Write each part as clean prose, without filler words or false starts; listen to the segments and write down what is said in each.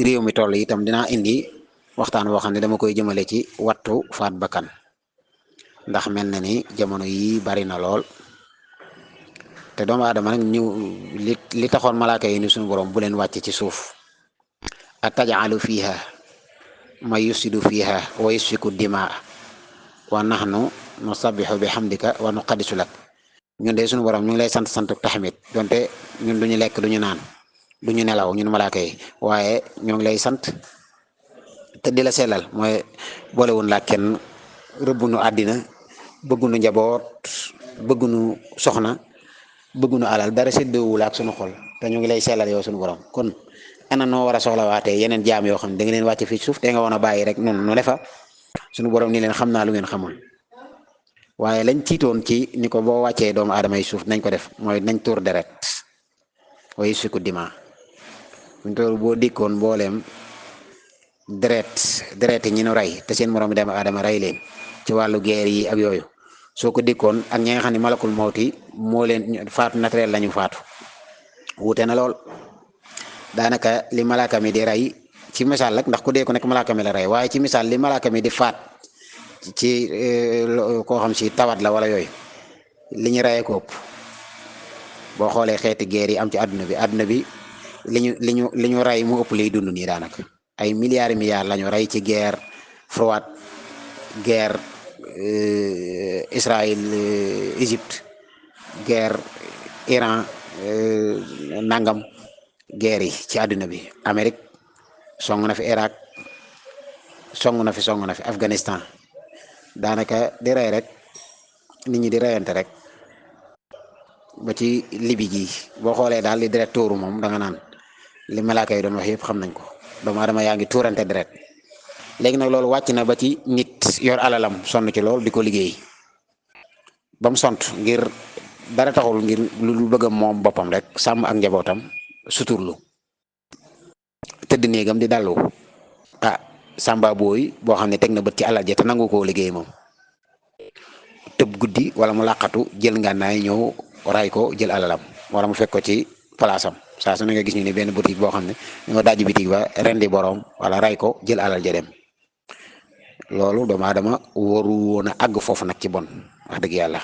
réew mi toll itam dinaa indi waxtaan boo xam ne dama koy jëmale ci wattu faat bakkan ndax mel na ni jamono yi bari na lool te doomu aadama nag ñu li taxoon malaaka yi ni suñu borom bu leen wàcc ci suuf atajalu fiha ma yusidu fiha wa yusfiku dimaa wa nahnu nusabbihu bihamdika wa nuqaddisu lak ñun de suñu borom ñu ngi lay sant taxamit donte ñun duñu lekk duñu naan duñu nelaw ñun malaaka yi waaye ñoo ngi lay sant te di la sellal mooy boolewun laa kenn rëbbunu àddina bëggunu njaboot bëggunu soxna bëggunu alal dara séddowul ak sunu xol te ñu ngi lay sellal yow sunu borom kon ana noo war a soxlawaatee yeneen jaam yoo xam ne da nga leen wàcc fii suuf te nga woon a bàyyi rek noonu nu defa sunu borom ni leen xam naa lu ngeen xamul waaye lañ tiitoon ci ni ko boo wàccee doomu aadama yi suuf nañ ko def mooy nañ tuur deret way suku dima buñ toor boo dikkoon mbooleem deret yi ñi nu rey te seen morom doomu aadama rey leen ci wàllu guerre yi ak yooyu soo ko dikkoon ak ñi nga xam ne malakul mawti moo leen faatu naturel lañu faatu wuute na lool daanaka li malaaka mi di rey ci misaal rek ndax ku dee ko nekk malaaka mi la rey waaye ci misaal li malaaka mi di faat ci koo xam si tawat la wala yooyu li ñu reyee ko ëpp boo xoolee xeeti guerre yi am ci àdduna bi li ñu rey mu ëpp liy dund nii daanaka ay milliards lañu rey ci guerre froide guerre Israël Égypte guerre Iran nangam guerre yi ci àdduna bi Amérique song na fi Irak song na fi Afghanistan daanaka di rey rek nit ñi di reyante rek ba ci Libi gi boo xoolee daal li deret tuuru moom da nga naan li malaaka yi doon wax yëpp xam nañ ko doomu aadama yaa ngi tuurante deret léegi nag loolu wàcc na ba ci nit yor alalam sonn ci lool di ko liggéey ba mu sont ngir dara taxul ngir lu bëgg moom boppam rek sàmm ak njabootam suturlu tëdd néegam di dallu samba booy boo xam ne teg na bët ci alal ja te nangu koo liggéey moom tëb guddi wala mu làqatu jël ngànnaay ñëw ray ko jël alalam wala mu fekk ko ci palaasam saa su ne nga gis ñu ne benn boutique boo xam ne ñoo dajji boutique ba rendi borom wala ray ko jël alal ja dem loolu doomu aadama waru woon a àgg foofu nag ci bon wax dëgg yàlla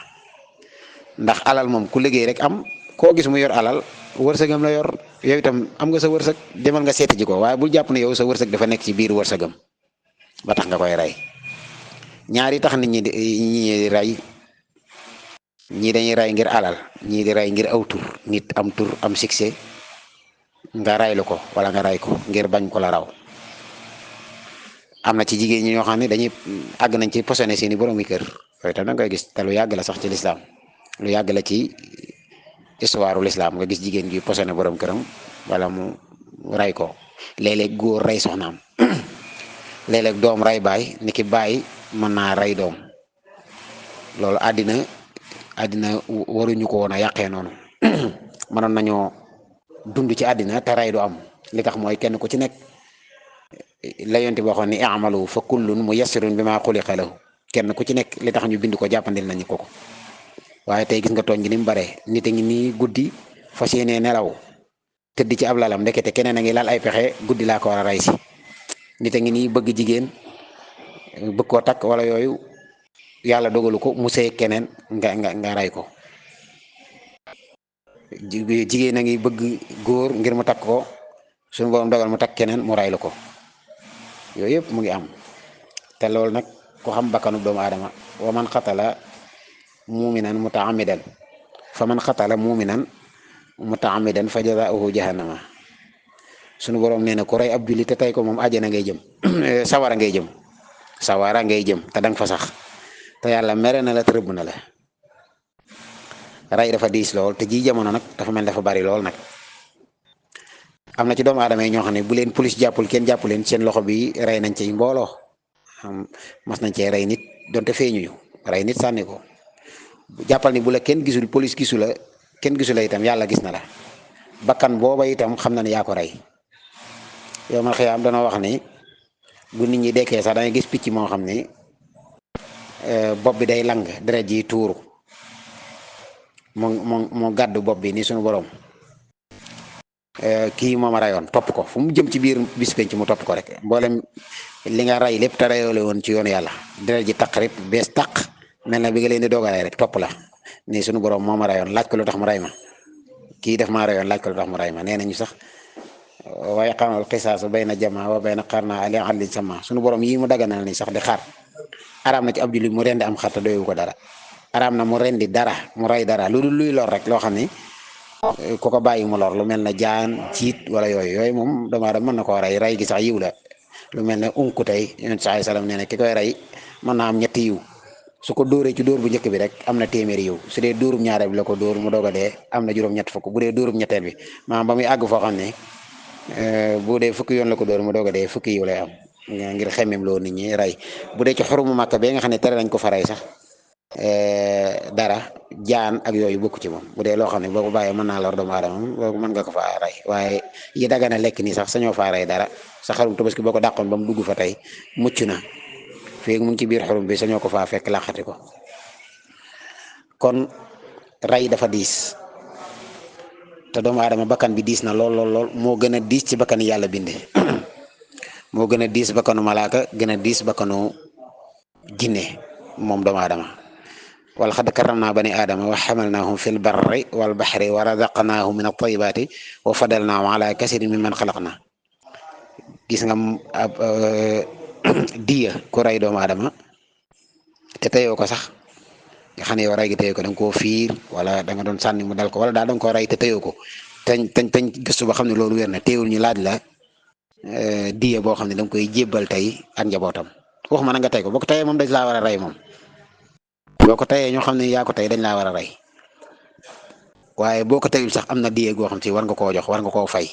ndax alal moom ku liggéey rek am koo gis mu yor alal wërsëgam la yor yow itam am nga sa wërsëg demal nga seeti ji ko waaye bul jàpp ne yow sa wërsëg dafa nekk ci biir wërsëgam ba tax nga koy rey ñaari tax nit ñi di rey ñii dañuy rey ngir alal ñii di rey ngir aw tur nit am tur am succès nga raylu ko wala nga ray ko ngir bañ ko la raw am na ci jigéen ñi ñoo xam ne dañuy àgg nañ ci posone seeni boroomi kër yooyu tam da nga koy gis te lu yàgg la sax ci lislaam lu yàgg la ci histoire u lislaam nga gis jigéen gi posone borom këram wala mu ray ko léeg-léeg góor rey soxnaam léeg-léeg doom ray baay ni ki baay mën naa rey doom loolu àddina waruñu ko woon a yàqee noonu mënoon nañoo dund ci àddina te rey du am li tax mooy kenn ku ci nekk la yonti waxoon ni i'malu fa kullun muyassarun bima xuliqa lahu kenn ku ci nekk li tax ñu bind ko jàppandil nañu ko waaye tey gis nga tooñ gi ni mu bare nit a ngi nii guddi fas yéenee nelaw tëdd ci ab lalam ndekete keneen a ngi laal ay pexe guddi laa ko war a rey si nit a ngi nii bëgg jigéen bëgg koo takk wala yooyu yàlla dogalu ko mu sëy keneen nga rey ko jigéen a ngi bëgg góor ngir mu takk ko suñu borom dogal mu takk keneen mu raylu ko yooyu yëpp mu ngi am te loolu nag ku xam bakkanu doomu aadama wa man xatala muminan mutaamidan fa man xatala muminan mutaamidan fa jazaohu jahannama suñu borom nee na ku rey ab jullit te tey ko moom àjjana ngay jëm sawara ngay jëm te danga fa sax te yàlla mere na la tërëbb na la rey dafa diis lool te ji jamono nag dafa mel dafa bari lool nag am na ci doomu aadama yi ñoo xam ne bu leen police jàppul kenn jàppu leen seen loxo bi rey nañ ci mbooloo mas nañ cee rey nit donte feeñuñu rey nit sànni ko jàppal ni bu la kenn gisul police gisu la kenn gisu la itam yàlla gis na la bakkan booba itam xam na ne yaa ko rey yow man xiyaam dana wax ni bu nit ñi dekkee sax dangay gis picc moo xam ne bopp bi day lang deret ji tuuru moo gàddu bopp bi ni suñu borom kii moom a rayoon topp ko fu mu jëm ci biir bis penc mu topp ko rek mboolem li nga ray lépp te rayoole woon ci yoonu yàlla deret ji taq rek bees taq mel na bi nga leen di doog a ray rek topp la ni sunu borom moo ma rayoon laaj ko lu tax mu ray ma kii def maa rayoon laaj ko lu tax mu ray ma nee nañu sax waaye xamal xisaas bayna jama wa bayna qarna ali alin sama sunu borom yii mu daganal ni sax di xaar araam na ci ab jullit mu rendi am xar te doyewu ko dara araam na mu rendi dara mu ray dara lu dul luy lor rek loo xam ni ku ko bàyyi mu lor lu mel ne jaan ciit wala yooyu moom doomu aadama mën na koo rey rey gi sax yiw la lu mel ne unku tey yonent saa salaam nee na ki koy rey mën naa am ñetti yiw su ko dóoree ci dóor bu njëkk bi rek am na téeméeri yiw su dee dóorub ñaareel bi la ko dóor mu doog a dee am na juróom-ñett fukk bu dee dóorub ñetteel bi maanaam ba muy àgg foo xam ne bu dee fukki yoon la ko dóor mu doog a dee fukki yiw lay am ngir xemmem loo nit ñi rey bu dee ci xurumu Màkka bee nga xam ne tere nañ ko fa rey sax dara jaan ak yooyu bokku ci moom bu dee loo xam ne boo ko bàyyee mën naa lor doomu aadama boobu mën nga ko faa rey waaye yi dagana lekk nii sax sañoo faa rey dara sa xarum tabaski boo ko dàqoon ba mu dugg fa tey mucc na fii mu ngi ci biir xurum bi sañoo ko faa fekk làqati ko kon rey dafa diis te doomu aadama bakkan bi diis na lool moo gën a diis ci bakkan yàlla binde moo gën a diis bakkanu malaaka gën a diis bakkanu jinne moom doomu aadama wala xad karamna bani aadama wa xamalnaahum fi lbarri walbaxri wa razaqnaahum min altayibaati wa fadalnaahum ala kasirin mimman xalaqna gis nga diya ku rey doomu aadama te teyoo ko sax nga xam ne yow rey gi teyoo ko da nga koo fiir wala da nga doon sànni mu dal ko wala daal da nga koo rey te teyoo ko tañ gëstu ba xam ne loolu wér na teewul ñu laaj la diya boo xam ne da nga koy jébbal tey ak njabootam waxuma na nga tey ko boo ko teyee moom dañ laa war a rey moom boo ko teyee ñoo xam ne yaa ko tey dañ laa war a rey waaye boo ko teyul sax am na diye goo xam si war nga koo jox war nga koo fay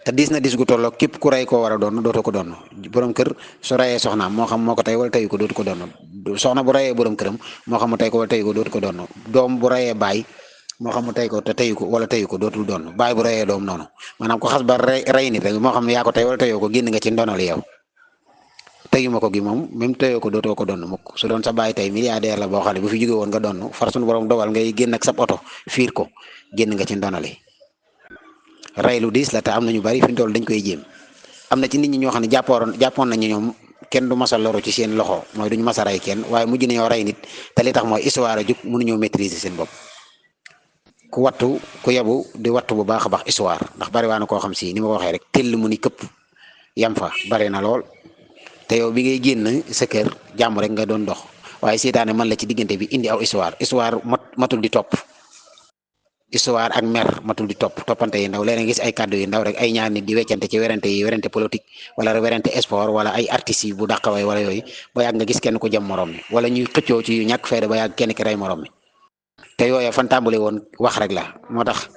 te diis na diis gu tolloo képp ku rey koo war a doon dootoo ko doon borom kër su reyee soxnaam moo xam moo ko tey wala teyu ko dootu ko doon soxna bu reyee borom këram moo xam mu tey ko wala teyu ko dootu ko doon doom bu reyee baay moo xam mu tey ko te teyu ko wala teyu ko dootul doon baay bu reyee doom noonu maanaam ko xas ba rey nit rek moo xam ne yaa ko tey wala teyoo ko génn nga ci ndonali yow teyuma ko gi moom même teyoo ko dootoo ko doon mukk su doon sa baay tey milliardaire la boo xam ne bu fi jóge woon nga doon far suñu borom dogal ngay génn ak sab oto fiir ko génn nga ci ndonali rey lu diis la te am na ñu bari fi ñu toll dañ koy jéem am na ci nit ñi ñoo xam ne jàppoon nañu ñoom kenn du masa loru ci seen loxo mooy duñu masa rey kenn waaye mujj nañoo rey nit te li tax mooy histoire a jug mënuñoo maîtriser seen bopp ku wattu ku yebu di wattu bu baax a baax histoire ndax bari waa na koo xam si ni ma ko waxee rek tell mu ni këpp yam fa bari na lool te yow bi ngay génn sa kër jàmm rek nga doon dox waaye seetaane man la ci diggante bi indi aw histoire matul di topp histoire ak mer matul di toppante yi ndaw léeg-léeg gis ay kàddu yu ndaw rek ay ñaar nit di weccante ci werante politique wala werante sport wala ay artistes yi bu dàqaway wala yooyu ba yàgg nga gis kenn ko jëm morom mi wala ñuy xëccoo ci yu ñàkk fayda ba yàgg kenn ki rey morom mi te yooya fan tàmbale woon wax rek la moo tax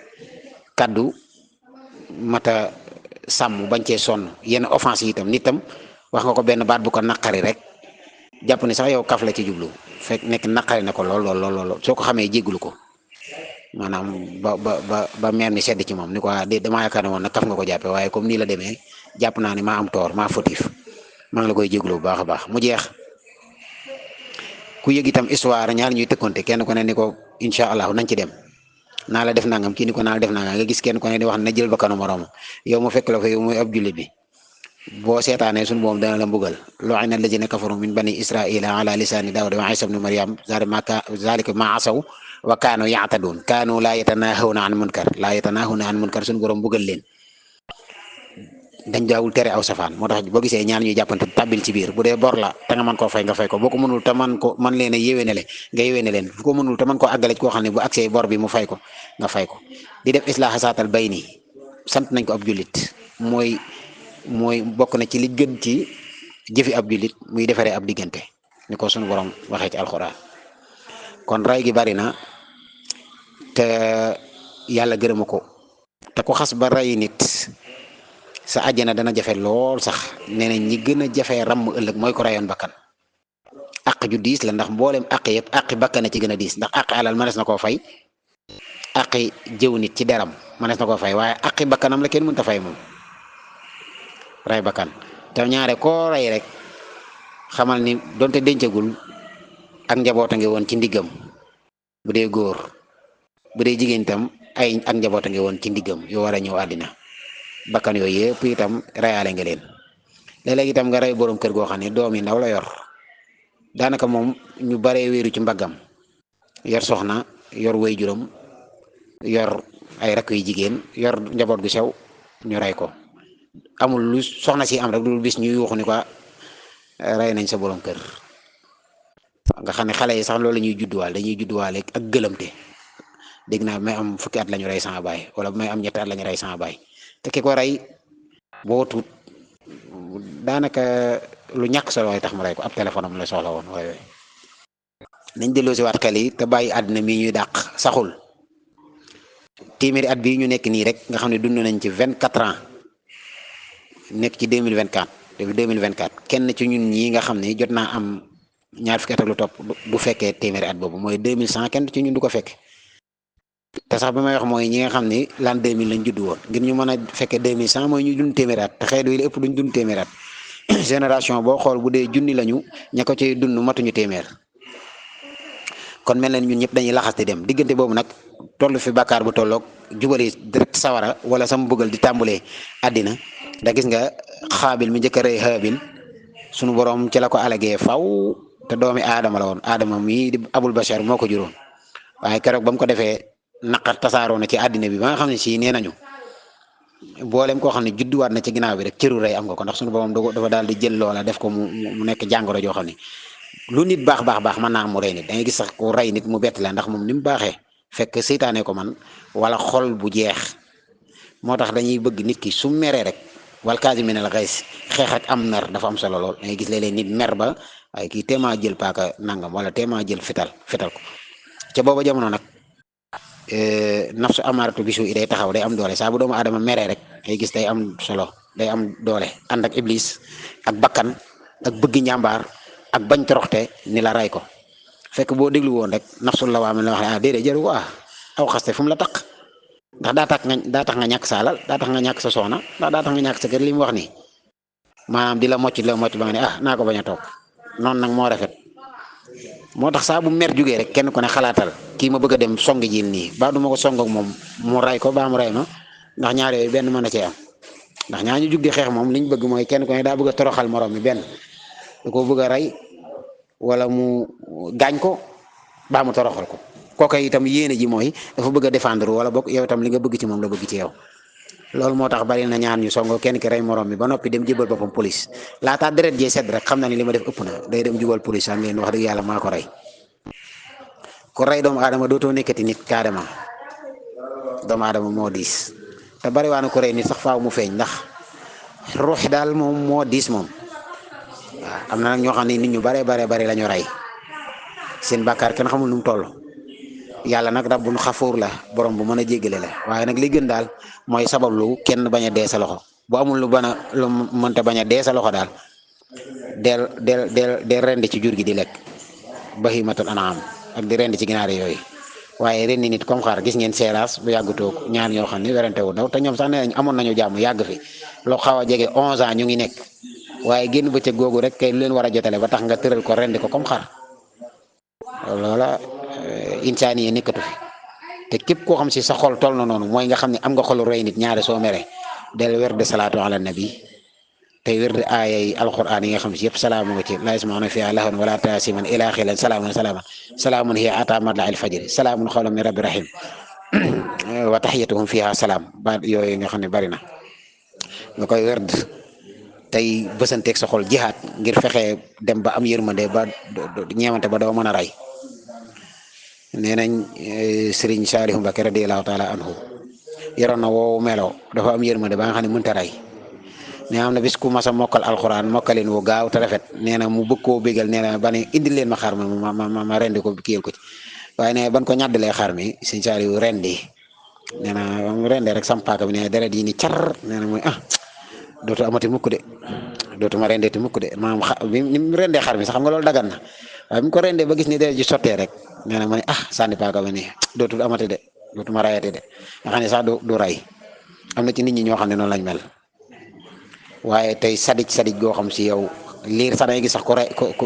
kàddu mata sàmm bañ cee sonn yenn offense yi itam nit tam wax nga ko benn baat bu ko naqari rek jàpp ne sax yow kaf la ci jublu fekk nekk naqari na ko lool soo ko xamee jéggulu ko maanaam ba meer mi sedd ci moom ni ko damaa yaakaar ne woon nag kaf nga ko jàppe waaye comme nii la demee jàpp naa ne maa am toor maa fautif maa ngi la koy jéggulu bu baax a baax mu jeex ku yëg itam histoire ñaar ñuy tëkkonte kenn ku ne ni ko incha allah nañ ci dem naa la def nangam kii ni ko naa la def nangam nga gis kenn ku ne di wax na jël ba kanu moroom yow mu fekk la fa yow muy ab jullit bi boo seetaanee suñu moom dana la mbugal lu'ina allazina kafaru min bani israila ala lisani daawuda wa isa ibn maryam zalika ma asaw wa kaanu yaatadun kaanu laa yatanahawna an munkar suñu borom mbugal leen dañ daawul tere aw safaan moo tax boo gisee ñaar ñuy jàppante tàbbil ci biir bu dee bor la te nga mën koo fay nga fay ko boo ko mënul te man leen a yéwénele nga yéwéne leen bu ko mënul te mën koo àggale koo xam ne bu agsee bor bi mu fay ko nga fay ko di def islaaha saatal bayni sant nañ ko ab jullit mooy bokk na ci li gën ci jëfi ab jullit muy defaree ab diggante ni ko sunu borom waxee ci alxuraan kon ray gi bari na te yàlla gërëma ko te ku xas ba ray nit sa àjjana dana jafe lool sax nee na ñi gën a jafee ràmm ëllëg mooy ko rayoon bakkan àq ju diis la ndax mboolem àq yëpp àqi bakkan a ci gën a diis ndax àqi alal mënees na koo fay àqi jëw nit ci deram mënees na koo fay waaye àqi bakkanam la kenn mënta fay moom ray bakkan te ñaare koo ray rek xamal ni donte dencagul ak njaboot a ngi woon ci ndiggam bu dee góor bu dee jigéen itam ay ak njaboot a ngi woon ci ndiggam yu war a ñëw àddina bakkan yooyu yëpp itam reyaale nga leen léeg-léeg itam nga rey borom kër goo xam ne doom yi ndaw la yor daanaka moom ñu baree wéeru ci mbaggam yor soxna yor waajuram yor ay rakk yu jigéen yor njaboot gu sew ñu rey ko amul lu soxna si am rek lu bis ñu yuuxu ni ko rey nañ sa borom kër nga xam ne xale yi sax loolu la ñuy judduwaale dañuy judduwaale ak gëlëmte dégg naa may am fukki at la ñu rey sama baay wala may am ñetti at la ñu rey sama baay te ki ko rey boo tuut daanaka lu ñàkk solo tax mu rey ko ab téléphone am la soxla woon waaye nañ delloo si waat xel yi te bàyyi àddina mii ñuy dàq saxul téeméeri at bii ñu nekk nii rek nga xam ne dund nañ ci 24 ans nekk ci 2024 depuis 2024 kenn ci ñun ñii nga xam ne jot naa am ñaar fukki at ak lu topp du fekkee téeméeri at boobu mooy 2100 kenn ci ñun du ko fekke te sax bi may wax mooy ñi nga xam ne l'an 2000 lañ judd woon ngir ñu mën a fekkee 2100 mooy ñu dund téeméeri at te xeet wi la ëpp duñ dund téeméeri at génération boo xool bu dee junni lañu ña ko cay dund matuñu téeméer kon mel na ñun ñëpp dañuy laxas di dem diggante boobu nag toll fi bàkkaar bu tolloog jubali direct sawara wala sama bëggal di tàmbalee àddina da gis nga xaabil mi njëkk a rëy xaabil sunu borom ci la ko alagee faw te doomi aadama la woon aadama mii di abul bashar moo ko juróon waaye keroog ba mu ko defee naqar tasaaroo na ci àddina bi ba nga xam ne si nee nañu boolem koo xam ne judduwaat na ci ginnaaw bi rek cëru rey am nga ko ndax sunu borom dafa daal di jël loola def ko mu nekk jàngoro joo xam ne lu nit baax mën naa am mu rey nit da ngay gis sax ku rey nit mu bett la ndax moom ni mu baaxee fekk seytaane ko man wala xol bu jeex moo tax dañuy bëgg nit ki su meree rek wal kaazimiina al ghays xeex ak am mer dafa am solo lool da ngay gis léeg-léeg nit mer ba waaye kii téemaa jël paaka nangam wala téemaa jël fital ko ca booba jamono nag nafsu amaaratu bisu i day taxaw day am doole saa bu doomu aadama meree rek day gis day am solo day am doole ànd ak iblis ak bakkan ak bëgg njàmbaar ak bañ toroxte ni la ray ko fekk boo déglu woon rek nafsul lawaama la wax déedéet jëru ko aw xaste fu mu la taq ndax daa tax nga ñàkk sa alal daa tax nga ñàkk sa soxna ndax daa tax nga ñàkk sa kër li mu wax nii maanaam di la mocc ba nga ne naa ko bañ a toog noonu nag moo rafet moo tax saa bu mer jugee rek kenn ku ne xalaatal kii ma bëgg a dem song jiil nii ba du ma ko song ak moom mu ray ko ba mu ray ma ndax ñaar yooyu benn mën na cee am ndax ñaar ñu jug di xeex moom liñ bëgg mooy kenn ku ne daa bëgg a toroxal morom mi benn da koo bëgg a rey wala mu gaañ ko baa mu toroxal ko kooka itam yéene ji mooy dafa bëgg a défendre wala bokk yow itam li nga bëgg ci moom la bëgg ci yow loolu moo tax bari na ñaan ñu songo kenn ki rey morom mi ba noppi dem jébal boppam police laataa deret jee sedd rek xam na ni li ma def ëpp na day dem jubal police am leen wax dëgg yàlla maa ko rey ku rey doomu aadama dootoo nekkati nit carrément doomu aadama moo diis te bari waa na ko rey nit sax faaw mu feeñ ndax ruux daal moom moo diis moom waaw am na nag ñoo xam ne nit ñu bare la ñu rey seen bàkkaar kenn xamul nu mu toll yàlla nag rabbun xafuur la borom bu mën a jéggale la waaye nag li gën daal mooy sabablu kenn bañ a dee sa loxo bu amul lu mënta bañ a dee sa loxo daal del rendi ci jur gi di lekk bahimatul an'am ak di rendi ci ginaar yooyu waaye rendi nit comme xaar gis ngeen seeraas bu yàggutoog ñaar ñoo xam ne werante wu ndaw te ñoom sax nee nañ amoon nañu jàmm yàgg fi loo xaw a jege 11 ans ñu ngi nekk waaye génn bëccëg googu rek kay lu leen war a jotale ba tax nga tëral ko rendi ko comme xar loola insaani yi nekkatu fi te képp koo xam si sa xol toll na noonu mooy nga xam ne am nga xolu rey nit ñaare soo mere del wér de salaatu ala nabi tey wér de aaya yi alquran yi nga xam si yëpp salaamu nga ci la yasmauna fiha lahwan wala taasiman ila xilan salaamun hiya ata matla'il fajri salaamun xawlan min rabbi rahim wa taxiyatuhum fiha salaam ba yooyu nga xam ne bari na nga koy wér tey bësanteeg sa xol jihaat ngir fexe dem ba am yërmande ba ñeewante ba doo mën a rey nee nañ Serigne Saliou Mbacké radiyallahu taala anhu yoroon na woowu melo dafa am yërmande ba nga xam ne mënta rey nee am na bis ku mas a mokkal alxuraan mokkalin wu gaaw te rafet nee na mu bëgg koo bégal nee na ba ne indil leen ma xar ma rendi ko kiyal ko ci waaye nee ban ko ñàddalee xar mi Serigne Saliou rendi nee na mu rendee rek sampaaka bi nee deret yi ni car nee na mooy dootu amati mukk de dootuma rendeeti mukk de maanaam ni mu rendee xar mi sax xam nga loolu dagan na waaye bi mu ko rendee ba gis ni deret ji sottee rek nee na ma ne sànni paaka ba nii dootul amati de dootuma rayati de nga xam ne sax du ray am na ci nit ñi ñoo xam ne noonu lañ mel waaye tey sadij goo xam si yow liir sax dangay gis sax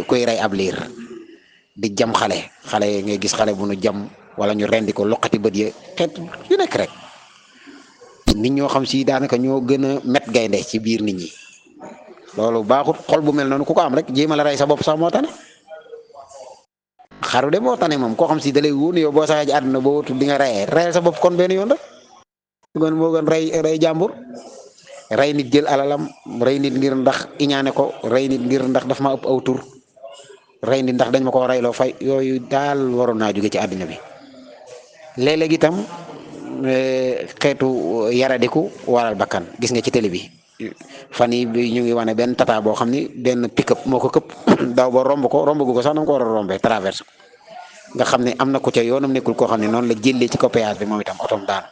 kuy rey ab liir di jam xale ngay gis xale bu nu jam wala ñu rendi ko loqati bët ya xeet yu nekk rek nit ñoo xam si daanaka ñoo gën a met gaynde ci biir nit ñi loolu baaxut. xol bu mel noonu ku ko am rek jéem a la rey sa bopp sax moo tane xaru de moo tane moom koo xam si dalay wóor yow boo saxee ci àdduna boo wutul di nga reyal sa bopp kon benn yoon rek moo gën rey jàmbur. rey nit jël alalam rey nit ngir ndax iñaane ko rey nit ngir ndax daf ma ëpp aw tur rey nit ndax dañ ma ko reyloo fay yooyu daal waroon naa jóge ci àddina bi. léeg-léeg itam xeetu yaradiku waral bakkan gis nga ci télé bi fan yi bi ñu ngi wane benn tata boo xam ni benn pick-up moo ko këpp daw ba romb gu ko sax na ko war a rombee traverse ko nga xam ne am na ko ca yoonam nekkul koo xam ne noonu la jëlee ci ko péage bi moom itam otom daanu.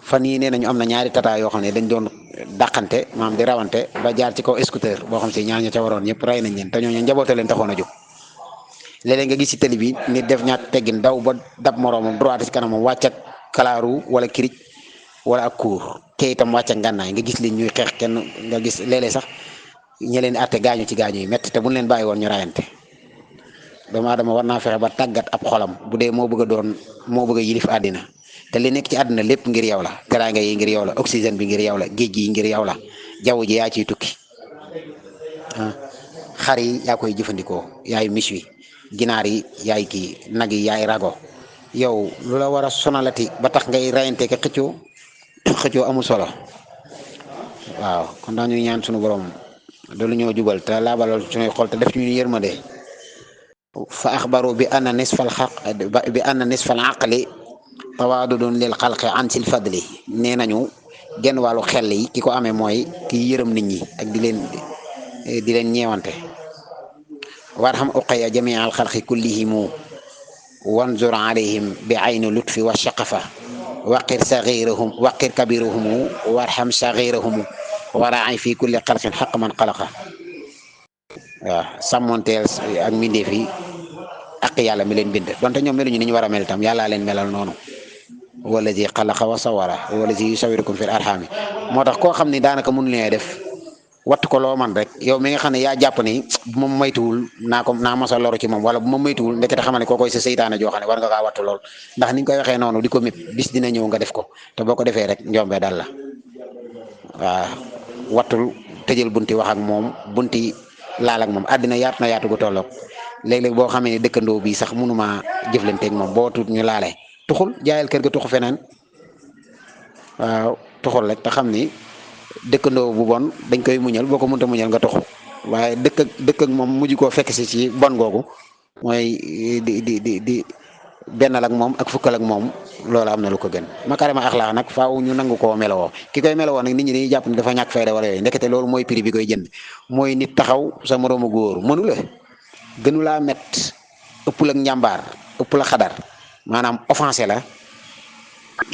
fan yii nee nañu am na ñaari tata yoo xam ne dañ doon dàqante maam di rawante ba jaar ci kaw scooter boo xam si ñaar ña ca waroon ñëpp rey nañ leen te ñooñu njaboote leen taxoon a jóg. léeg-léeg nga gis ci télé bi nit def ñaat teggin daw ba dab moroomam droite ci kanamam wàcc ak kalaaru wala kirij wala ak kuur kee itam wàcc ak ngànnaay nga gis leen ñuy xeex kenn nga gis léeg-léeg sax ñi leen di àtte gaañu ci gaañu yi métti te buñ leen bàyyi woon ñu rayante. doomu aadama war naa fexe ba tàggat ab xolam bu dee moo bëgg a yilif àddina te li nekk ci àddina lépp ngir yow la teraanga yi ngir yow la oxygène bi ngir yow la géej gi ngir yow la jaww ji yaa ciy tukki xar yi yaa koy jëfandikoo yaay mis wi ginaar yi yaay kii nag yi yaay rago yow lu la war a sonalati ba tax ngay rayante ke xëccoo amul solo waaw kon daa ñuy ñaan sunu borom loolu ñoo jubal te laabalal suñuy xol te def ñu yërmande fa axbaru bi anna nisfal aqli tawaadudun lil xalqi an sil fadli nee nañu genn wàllu xel yi ki ko amee mooy ki yërëm nit ñi ak di leen ñeewante warham uqaya jamia al xalqi kullihimu wanzur alayhim bi ayni lutfi wa shaqafa waqir kabirahum warham saghirahum waraay fi kulli xalqin xaq man xalaqa waaw sàmmonteel ak mbindeef yi ak yàlla mi leen bind donte ñoom meluñu ni ñu war a mel itam yàllaa leen melal noonu wallazi xalaqa wa sawara wallazi yusawirukum fil arhami moo tax koo xam ni daanaka mënu leen def wattu ko loo man rek yow mi nga xam ne yaa jàpp ni bu ma moytuwul naa mos a loru ci moom wala bu ma moytuwul ndekete xamal ne koo koy sa seytaane joo xam ne war nga kaa wattu lool ndax ni nga koy waxee noonu di ko mépp bis dina ñëw nga def ko te boo ko defee rek njombe dal la waaw wattul tëjal bunti wax ak moom bunti laal ak moom àddina yaatu na yaatu gu tolloog léeg-léeg boo xamee ne dëkkandoo bi sax mënuma jëflanteeg moom boo tuut ñu laale tuxul jaayal kër ga tuxu feneen waaw tuxul rek te xam ni dëkkandoo bu bon dañ koy muñal boo ko mënta muñal nga tuxu waaye dëkk ak moom mujj koo fekk si ci bon googu mooy di bennal ak moom ak fukkal ak moom loolu am na lu ko gën makarima axlaax nag faaw ñu nangu koo melowoo ki koy melowoo nag nit ñi dañuy jàpp ni dafa ñàkk fayda wala yooyu ndekete loolu mooy prix bi koy jënd mooy nit taxaw sa moroomu góor mënu la gënu laa met ëpp la njàmbaar ëpp la xadar maanaam offensé la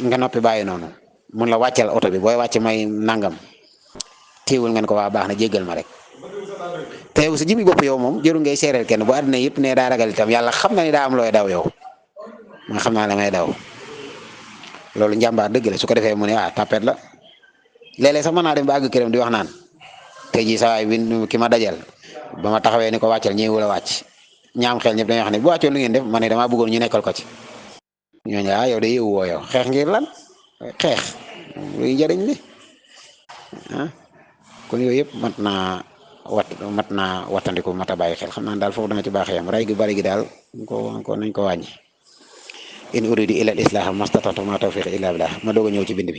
nga noppi bàyyi noonu mun la wàcceel oto bi booy wàcce may nangam téewul ngeen ko waa baax na jéggal ma rek te yow sa jëmi bopp yow moom jëru ngay seereel kenn bu àddina yëpp ne daa ragal itam yàlla xam na ni daa am looy daw yow ma xam naa la may daw loolu njàmbaar dëgg la su ko defee mu ne tapet la léeg-léeg sax mën naa dem ba àgg këram di wax naan tey jii sa waay bi ki ma dajal ba ma taxawee ni ko wàccal ñëwul a wàcc ñaam xel ñëpp dañuy wax ne bu wàccoon lu ngeen def ma ne damaa bëggoon ñu nekkal ko ci ñooñu yow de yeewu woo yow xeex ngir lan xeex luy njëriñ li kon yooyu yëpp mat naa wattandiku mat a bàyyi xel xam naa daal foofu dama ci baaxee yam ray gi bari gi daal nañ ko wàññi in uridu illa al islaha mastata'tu ma tawfiqi illa billah ma doog a ñëw ci bind bi